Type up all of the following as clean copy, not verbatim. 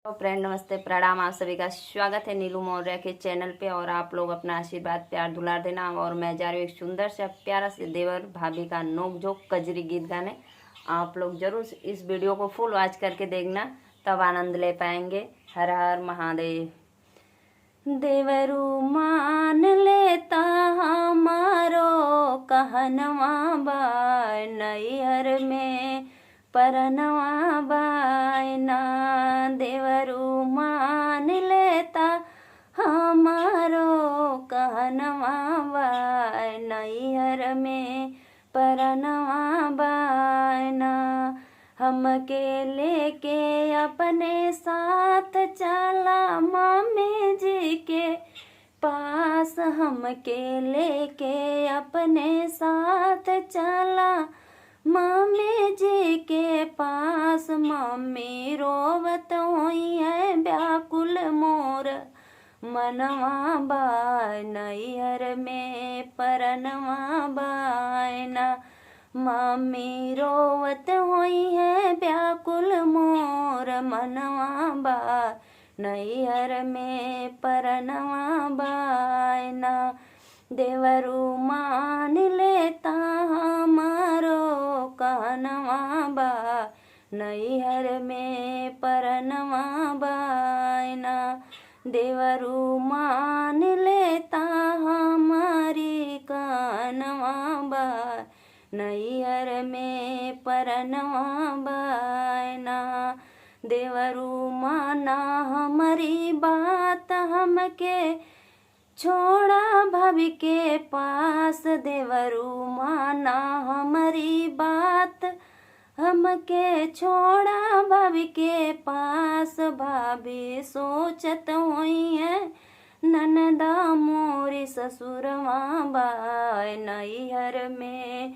तो फ्रेंड नमस्ते प्रणाम, आप सभी का स्वागत है नीलू मौर्य के चैनल पे। और आप लोग अपना आशीर्वाद प्यार दुलार देना। और मैं जा रही हूँ एक सुंदर सा प्यारा से देवर भाभी का नोक झोंक कजरी गीत गाने। आप लोग जरूर इस वीडियो को फुल वॉच करके देखना, तब आनंद ले पाएंगे। हर हर महादेव। देवरू मान लेता हमारो कहनवा बाय नैहर में परनवा बायना। देवरू मान लेता हमारो कहनवा बाय नैहर में परनवा बायना। हमके लेके अपने साथ चला मामी जी के पास। हमके लेके अपने साथ चला मामी जी के पास। मम्मी रोवत हुई है व्याकुल मोर मनवा बाय नैहर में परनवा बायना। मम्मी रोवत हुई है व्याकुल मोर मनवा बाय नैहर में परनवा बायना। देवरू मान लेता हमारो कहनवा बाय नैहर में परनवा बायना। देवरू मान लेता हमारी कहनवा बाय नैहर में परनवा बायना। देवरू माना हमारी बात, हमके छोड़ा भाभी के पास। देवरू माना हमारी बात, हमके छोड़ा भाभी के पास। भाभी सोचत हुई है ननदा मोरी ससुरवा बाय नैहर में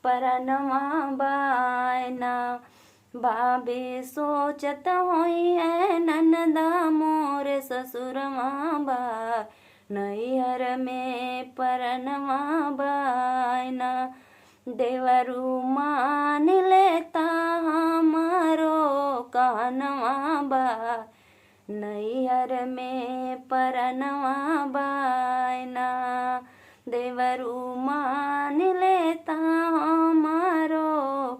परनवा बायना। भाभी सोचत हुई है ननदा मोर ससुरवा बाय नैहर में परनवा बायना। देवरू मान लेता हमारो कहनवा बाय नैहर में परनवा बायना। देवरू मान लेता हमारो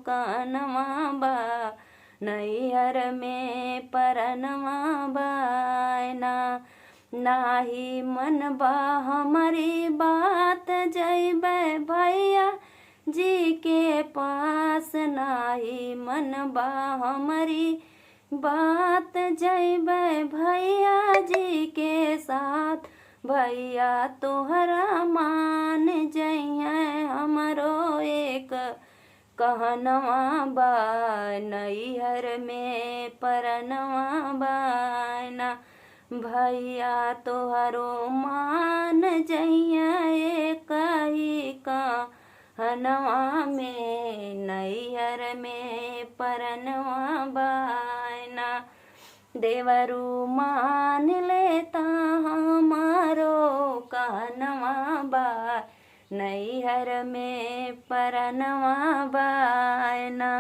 कहनवा बाय नैहर में परनवा बायना। नाही मन बा हमारी बात, जइबै भैया जी के पास। नाही मन बा हमारी बात, जइबै भैया जी के साथ। भैया तोहरा मान जइहे हमरो एक कहनवा बाय नैहर में परनवा बायना। भैया तोहरो मान जइहे एक ही कहनवा में नैहर में परनवा बायना। देवरू मान लेता हमारो कहनवा बाय नैहर में परनवा बायना।